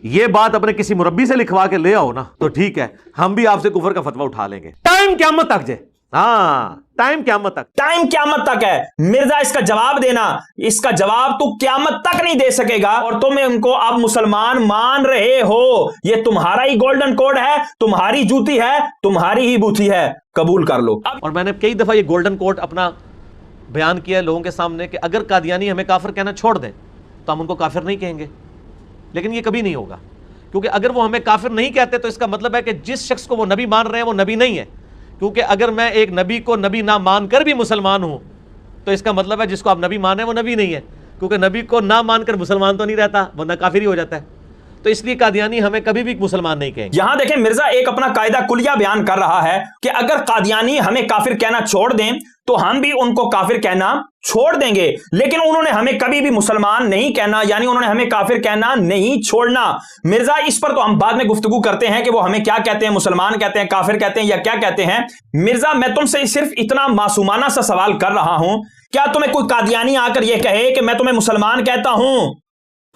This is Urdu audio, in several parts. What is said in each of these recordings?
یہ بات اپنے کسی مربی سے لکھوا کے لے آؤ نا تو ٹھیک ہے، ہم بھی آپ سے کفر کا فتویٰ اٹھا لیں گے، ٹائم قیامت تک جے، ہاں ٹائم قیامت تک، ٹائم قیامت تک ہے مرزا، اس کا جواب دینا، اس کا جواب تو قیامت تک نہیں دے سکے گا، اور تم ان کو اب مسلمان مان رہے ہو، یہ تمہارا ہی گولڈن کوڈ ہے، تمہاری جوتی ہے، تمہاری ہی بوتھی ہے، قبول کر لو۔ اور میں نے کئی دفعہ یہ گولڈن کوڈ اپنا بیان کیا ہے لوگوں کے سامنے کہ اگر قادیانی ہمیں کافر کہنا چھوڑ دیں تو ہم ان کو کافر نہیں کہیں گے، لیکن یہ کبھی نہیں ہوگا، کیونکہ اگر وہ ہمیں کافر نہیں کہتے تو اس کا مطلب ہے کہ جس شخص کو وہ نبی مان رہے ہیں وہ نبی نہیں ہے، کیونکہ اگر میں ایک نبی کو نبی نہ مان کر بھی مسلمان ہوں تو اس کا مطلب ہے جس کو آپ نبی مانیں وہ نبی نہیں ہے، کیونکہ نبی کو نہ مان کر مسلمان تو نہیں رہتا، ورنہ کافر ہی ہو جاتا ہے، تو اس لیے قادیانی ہمیں کبھی بھی مسلمان نہیں کہیں گے۔ یہاں دیکھیں مرزا ایک اپنا قاعدہ کلیہ بیان کر رہا ہے کہ اگر قادیانی ہمیں کافر کہنا چھوڑ دیں تو ہم بھی ان کو کافر کہنا چھوڑ دیں گے، لیکن انہوں نے ہمیں کبھی بھی مسلمان نہیں کہنا، یعنی انہوں نے ہمیں کافر کہنا نہیں چھوڑنا۔ مرزا اس پر تو ہم بعد میں گفتگو کرتے ہیں کہ وہ ہمیں کیا کہتے ہیں، مسلمان کہتے ہیں، کافر کہتے ہیں یا کیا کہتے ہیں۔ مرزا میں تم سے صرف اتنا معصومانہ سا سوال کر رہا ہوں، کیا تمہیں کوئی قادیانی آ کر یہ کہے کہ میں تمہیں مسلمان کہتا ہوں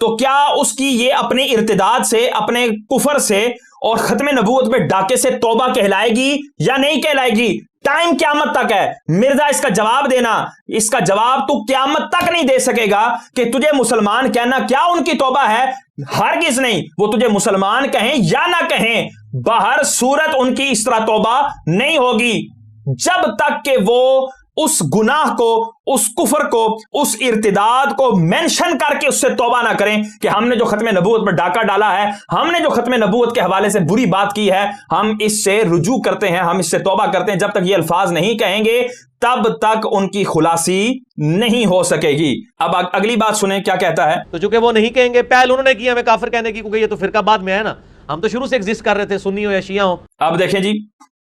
تو کیا اس کی یہ اپنے ارتداد سے، اپنے کفر سے اور ختم نبوت پہ ڈاکے سے توبہ کہلائے گی یا نہیں کہلائے گی؟ ٹائم قیامت تک ہے مرزا، اس کا جواب دینا، اس کا جواب تو قیامت تک نہیں دے سکے گا کہ تجھے مسلمان کہنا کیا ان کی توبہ ہے، ہرگز نہیں، وہ تجھے مسلمان کہیں یا نہ کہیں، باہر صورت ان کی اس طرح توبہ نہیں ہوگی جب تک کہ وہ اس گناہ کو، اس کفر کو، اس ارتداد کو مینشن کر کے اس سے توبہ نہ کریں کہ ہم نے جو ختم نبوت پر ڈاکہ ڈالا ہے، ہم نے جو ختم نبوت کے حوالے سے بری بات کی ہے، ہم اس سے رجوع کرتے ہیں، ہم اس سے توبہ کرتے ہیں۔ جب تک یہ الفاظ نہیں کہیں گے تب تک ان کی خلاصی نہیں ہو سکے گی۔ اب اگلی بات سنیں کیا کہتا ہے۔ تو چونکہ وہ نہیں کہیں گے، پہل انہوں نے کی ہمیں کافر کہنے کی، کیونکہ یہ تو فرقہ بعد میں ہے نا، ہم تو شروع سے ایگزسٹ کر رہے تھے، سنی ہو یا شیعہ ہو۔ اب دیکھیں جی،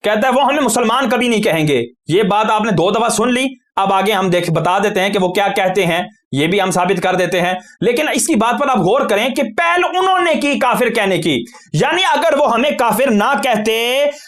کہتا ہے وہ ہمیں مسلمان کبھی نہیں کہیں گے، یہ بات آپ نے 2 دفعہ سن لی، اب آگے ہم بتا دیتے ہیں کہ وہ کیا کہتے ہیں، یہ بھی ہم ثابت کر دیتے ہیں، لیکن اس کی بات پر آپ غور کریں کہ پہل انہوں نے کی کافر کہنے کی، یعنی اگر وہ ہمیں کافر نہ کہتے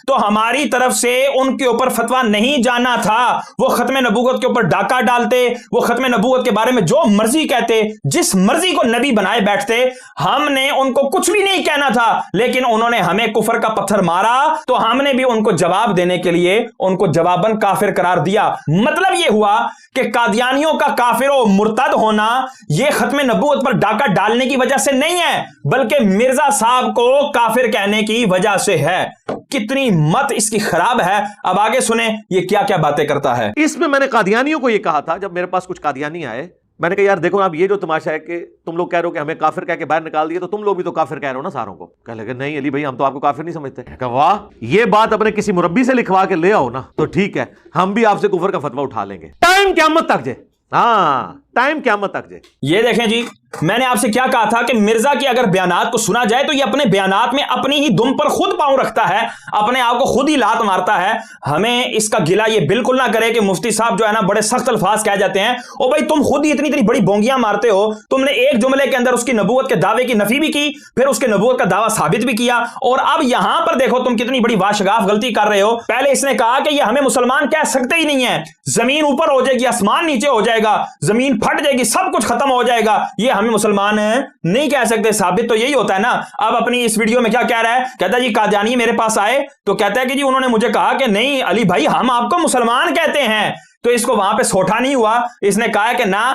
تو ہماری طرف سے ان کے اوپر فتویٰ نہیں جانا تھا، وہ ختم نبوت کے اوپر ڈاکہ ڈالتے، وہ ختم نبوت کے بارے میں جو مرضی کہتے، جس مرضی کو نبی بنائے بیٹھتے، ہم نے ان کو کچھ بھی نہیں کہنا تھا، لیکن انہوں نے ہمیں کفر کا پتھر مارا تو ہم نے بھی ان کو جواب دینے کے لیے ان کو جواباً کافر قرار دیا۔ مطلب یہ ہوا کہ قادیانیوں کا کافر و مرتد ہونا یہ ختم نبوت پر ڈاکہ ڈالنے کی وجہ سے نہیں ہے، بلکہ مرزا صاحب کو کافر کہنے کی وجہ سے ہے۔ کتنی مت اس کی خراب ہے۔ اب آگے سنیں یہ کیا کیا باتیں کرتا ہے۔ اس میں میں نے قادیانیوں کو یہ کہا تھا، جب میرے پاس کچھ قادیانی آئے، میں نے کہا یار دیکھو اب یہ جو تماشا ہے کہ تم لوگ کہہ رہے ہو کہ ہمیں کافر کہہ کے باہر نکال دیا، تو تم لوگ بھی تو کافر کہہ رہے ہو نا ساروں کو۔ کہنے لگے نہیں علی بھائی ہم تو آپ کو کافر نہیں سمجھتے۔ کہا واہ، یہ بات اپنے کسی مربی سے لکھوا کے لے آؤ نا تو ٹھیک ہے، ہم بھی آپ سے کفر کا فتویٰ اٹھا لیں گے، ٹائم قیامت تک جے، ہاں ٹائم قیامت تک جے۔ یہ دیکھیں جی، میں نے آپ سے کیا کہا تھا کہ مرزا کی اگر بیانات کو سنا جائے تو یہ اپنے بیانات میں اپنی ہی دم پر خود پاؤں رکھتا ہے، اپنے آپ کو خود ہی لات مارتا ہے۔ ہمیں اس کا گلہ یہ بالکل نہ کرے کہ مفتی صاحب جو ہے نا بڑے سخت الفاظ کہہ جاتے ہیں، او بھائی تم خود ہی اتنی بڑی بونگیاں مارتے ہو، تم نے ایک جملے کے اندر اس کی نبوت کے دعوے کی نفی بھی کی، پھر اس کے نبوت کا دعویٰ ثابت بھی کیا، اور اب یہاں پر دیکھو تم کتنی بڑی واشگاف غلطی کر رہے ہو۔ پہلے اس نے کہا کہ یہ ہمیں مسلمان کہہ سکتے ہی نہیں ہے، زمین اوپر ہو جائے گی، آسمان نیچے ہو جائے گا، زمین پھٹ جائے گی، سب کچھ ختم ہو جائے گا، یہ ہمیں مسلمان نہیں کہہ سکتے۔ ثابت تو یہی ہوتا ہے نا۔ اب اپنی اس ویڈیو میں کیا کہہ رہا ہے، کہتا ہے جی قادیانی میرے پاس آئے تو کہتا ہے کہ جی انہوں نے مجھے کہا کہ نہیں علی بھائی ہم آپ کو مسلمان کہتے ہیں، تو اس کو وہاں پہ سوٹا نہیں ہوا، اس نے کہا کہ نہ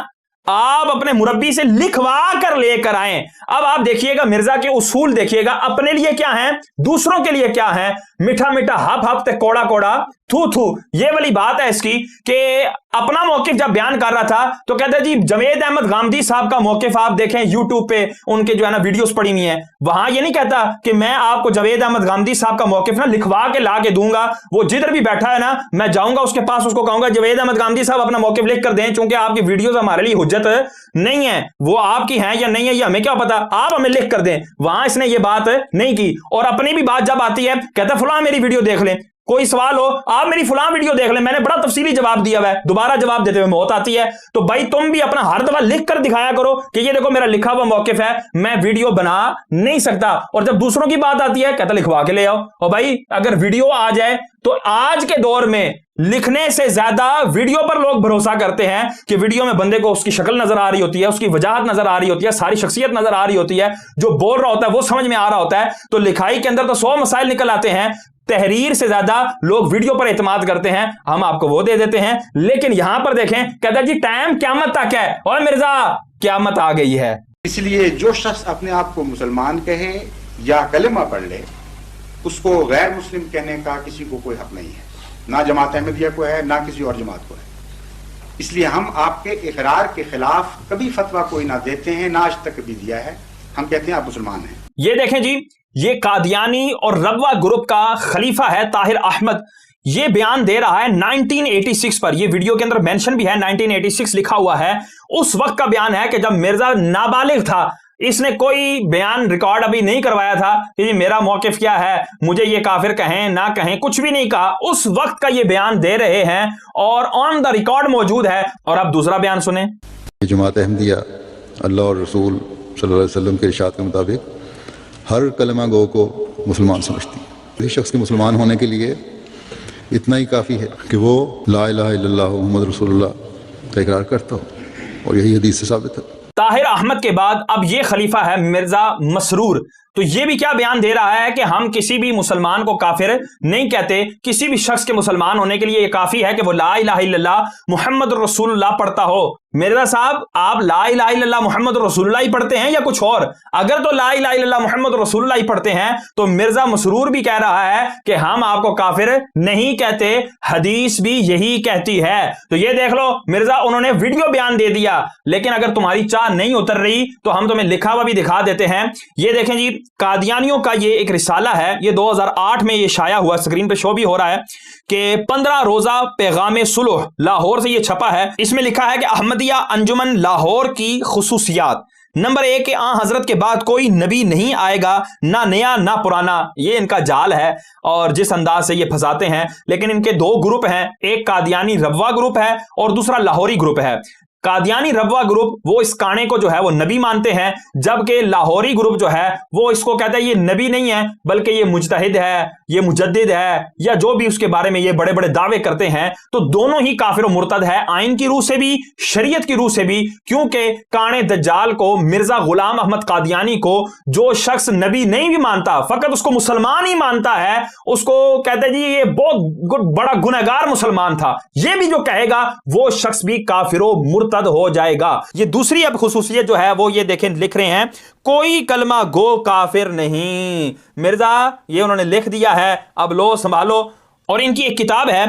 آپ اپنے مربی سے لکھوا کر لے کر آئیں۔ اب آپ دیکھیے گا مرزا کے اصول دیکھیے گا، اپنے لیے کیا ہیں، دوسروں کے لیے کیا ہیں، میٹھا میٹھا ہپ ہپ تے کوڑا کوڑا تھو تھو، یہ والی بات ہے اس کی کہ اپنا موقف جب بیان کر رہا تھا تو کہتا ہے جی جوید احمد غامدی صاحب کا موقف آپ دیکھیں یوٹیوب پہ، ان کے جو ہے نا ویڈیوز پڑی ہوئی ہیں، وہاں یہ نہیں کہتا کہ میں آپ کو جوید احمد غامدی صاحب کا موقف نا لکھوا کے لا کے دوں گا، وہ جدھر بھی بیٹھا ہے نا میں جاؤں گا اس کے پاس، اس کو کہوں گا جوید احمد غامدی صاحب اپنا موقف لکھ کر دیں، چونکہ آپ کی ویڈیوز ہمارے لیے حجت نہیں ہے، وہ آپ کی ہیں یا نہیں ہے یہ ہمیں کیا پتا، آپ ہمیں لکھ کر دیں۔ وہاں اس نے یہ بات نہیں کی، اور اپنی بھی بات جب آتی ہے کہتا ہے فلاں میری ویڈیو دیکھ لیں، کوئی سوال ہو آپ میری فلاں ویڈیو دیکھ لیں، میں نے بڑا تفصیلی جواب دیا ہوا ہے، دوبارہ جواب دیتے ہوئے موت آتی ہے، تو بھائی تم بھی اپنا ہر دفعہ لکھ کر دکھایا کرو کہ یہ دیکھو میرا لکھا ہوا موقف ہے، میں ویڈیو بنا نہیں سکتا۔ اور جب دوسروں کی بات آتی ہے کہتا لکھوا کے لے آؤ، اور بھائی اگر ویڈیو آ جائے تو آج کے دور میں لکھنے سے زیادہ ویڈیو پر لوگ بھروسہ کرتے ہیں کہ ویڈیو میں بندے کو اس کی شکل نظر آ رہی ہوتی ہے, اس کی وجاہت نظر آ رہی ہوتی ہے, ساری شخصیت نظر آ رہی ہوتی ہے, جو بول رہا ہوتا ہے وہ سمجھ میں آ رہا ہوتا ہے. تو لکھائی کے اندر تو 100 مسائل نکل آتے ہیں, تحریر سے زیادہ لوگ ویڈیو پر اعتماد کرتے ہیں. ہم آپ کو وہ دے دیتے ہیں, لیکن یہاں پر دیکھیں کہتا ہے جی ٹائم قیامت تک ہے, اور مرزا قیامت آ گئی ہے. اس لیے جو شخص اپنے آپ کو مسلمان کہے یا کلمہ پڑھ لے, اس کو غیر مسلم کہنے کا کسی کو کوئی حق نہیں ہے, نہ جماعت احمدیہ کو ہے نہ کسی اور جماعت کو ہے. اس لیے ہم آپ کے اقرار کے خلاف کبھی فتویٰ کوئی نہ دیتے ہیں, نہ آج تک کبھی دیا ہے. ہم کہتے ہیں آپ مسلمان ہیں. یہ دیکھیں جی, یہ قادیانی اور ربوہ گروپ کا خلیفہ ہے طاہر احمد, یہ بیان دے رہا ہے 1986 پر. یہ ویڈیو کے اندر مینشن بھی ہے, 1986 لکھا ہوا ہے. اس وقت کا بیان ہے کہ جب مرزا نابالغ تھا, اس نے کوئی بیان ریکارڈ ابھی نہیں کروایا تھا کہ جی میرا موقف کیا ہے, مجھے یہ کافر کہیں نہ کہیں, کچھ بھی نہیں کہا. اس وقت کا یہ بیان دے رہے ہیں اور آن دا ریکارڈ موجود ہے. اور اب دوسرا بیان سنیں. جماعت احمدیہ اللہ اور رسول صلی اللہ علیہ وسلم کے ارشاد کے مطابق ہر کلمہ گو کو مسلمان سمجھتی ہے. کسی شخص کے مسلمان ہونے کے لیے اتنا ہی کافی ہے کہ وہ لا الہ الا اللہ محمد رسول اللہ کا اقرار کرتا ہو, اور یہی حدیث سے ثابت ہے. طاہر احمد کے بعد اب یہ خلیفہ ہے مرزا مسرور. تو یہ بھی کیا بیان دے رہا ہے کہ ہم کسی بھی مسلمان کو کافر نہیں کہتے, کسی بھی شخص کے مسلمان ہونے کے لیے یہ کافی ہے کہ وہ لا الہ الا اللہ محمد رسول اللہ پڑھتا ہو. مرزا صاحب, آپ لا الہ الا اللہ محمد رسول اللہ ہی پڑھتے ہیں یا کچھ اور؟ اگر تو لا الہ الا اللہ محمد رسول اللہ ہی پڑھتے ہیں تو مرزا مسرور بھی کہہ رہا ہے کہ ہم آپ کو کافر نہیں کہتے, حدیث بھی یہی کہتی ہے. تو یہ دیکھ لو مرزا, انہوں نے ویڈیو بیان دے دیا, لیکن اگر تمہاری چاہ نہیں اتر رہی تو ہم تمہیں لکھا ہوا بھی دکھا دیتے ہیں. یہ دیکھیں جی, قادیانیوں کا یہ ایک رسالہ ہے, یہ 2008 میں یہ شائع ہوا, اسکرین پہ شو بھی ہو رہا ہے کہ 15 روزہ پیغام صلح, لاہور سے یہ چھپا ہے. اس میں لکھا ہے کہ احمدیہ انجمن لاہور کی خصوصیات. نمبر 1 کہ آن حضرت کے بعد کوئی نبی نہیں آئے گا, نہ نیا نہ پرانا. یہ ان کا جال ہے اور جس انداز سے یہ پھنساتے ہیں. لیکن ان کے 2 گروپ ہیں, ایک قادیانی ربوہ گروپ ہے اور دوسرا لاہوری گروپ ہے. قادیانی ربوہ گروپ وہ اس کانے کو جو ہے وہ نبی مانتے ہیں, جبکہ لاہوری گروپ جو ہے وہ اس کو کہتا ہے یہ نبی نہیں ہے بلکہ یہ مجتہد ہے, یہ مجدد ہے, یا جو بھی اس کے بارے میں یہ بڑے بڑے دعوے کرتے ہیں. تو دونوں ہی کافر و مرتد ہے, آئین کی روح سے بھی شریعت کی روح سے بھی. کیونکہ کانے دجال کو, مرزا غلام احمد قادیانی کو, جو شخص نبی نہیں بھی مانتا, فقط اس کو مسلمان ہی مانتا ہے, اس کو کہتے ہیں جی یہ بہت بڑا گنہگار مسلمان تھا, یہ بھی جو کہے گا وہ شخص بھی کافر و مرتد ہو جائے گا. یہ دوسری اب خصوصیت جو ہے وہ یہ دیکھیں, لکھ رہے ہیں کوئی کلمہ گو کافر نہیں. مرزا یہ انہوں نے لکھ دیا ہے, اب لو سنبھالو. اور ان کی ایک کتاب ہے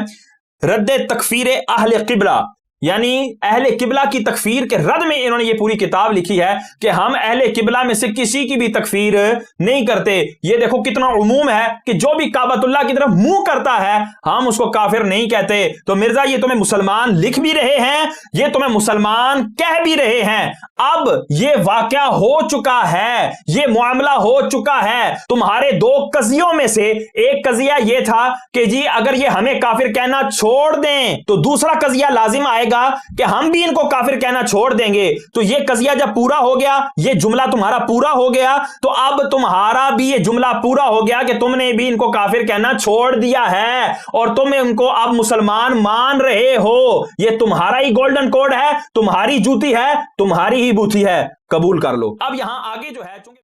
رد تکفیر اہل قبلہ, یعنی اہل قبلہ کی تکفیر کے رد میں انہوں نے یہ پوری کتاب لکھی ہے کہ ہم اہل قبلہ میں سے کسی کی بھی تکفیر نہیں کرتے. یہ دیکھو کتنا عموم ہے کہ جو بھی کعبۃ اللہ کی طرف منہ کرتا ہے ہم اس کو کافر نہیں کہتے. تو مرزا یہ تمہیں مسلمان لکھ بھی رہے ہیں, یہ تمہیں مسلمان کہہ بھی رہے ہیں. اب یہ واقعہ ہو چکا ہے, یہ معاملہ ہو چکا ہے. تمہارے 2 قضیوں میں سے ایک قضیہ یہ تھا کہ جی اگر یہ ہمیں کافر کہنا چھوڑ دیں تو دوسرا قضیہ لازم آئے گا کہ ہم بھی ان کو کافر کہنا چھوڑ دیں گے. تو یہ قضیہ جب پورا ہو گیا, یہ جملہ تمہارا پورا ہو گیا, تو اب تمہارا بھی یہ جملہ پورا ہو گیا کہ تم نے بھی ان کو کافر کہنا چھوڑ دیا ہے اور تم ان کو اب مسلمان مان رہے ہو. یہ تمہارا ہی گولڈن کوڈ ہے, تمہاری جوتی ہے, تمہاری ہی بوتھی ہے, قبول کر لو. اب یہاں آگے جو ہے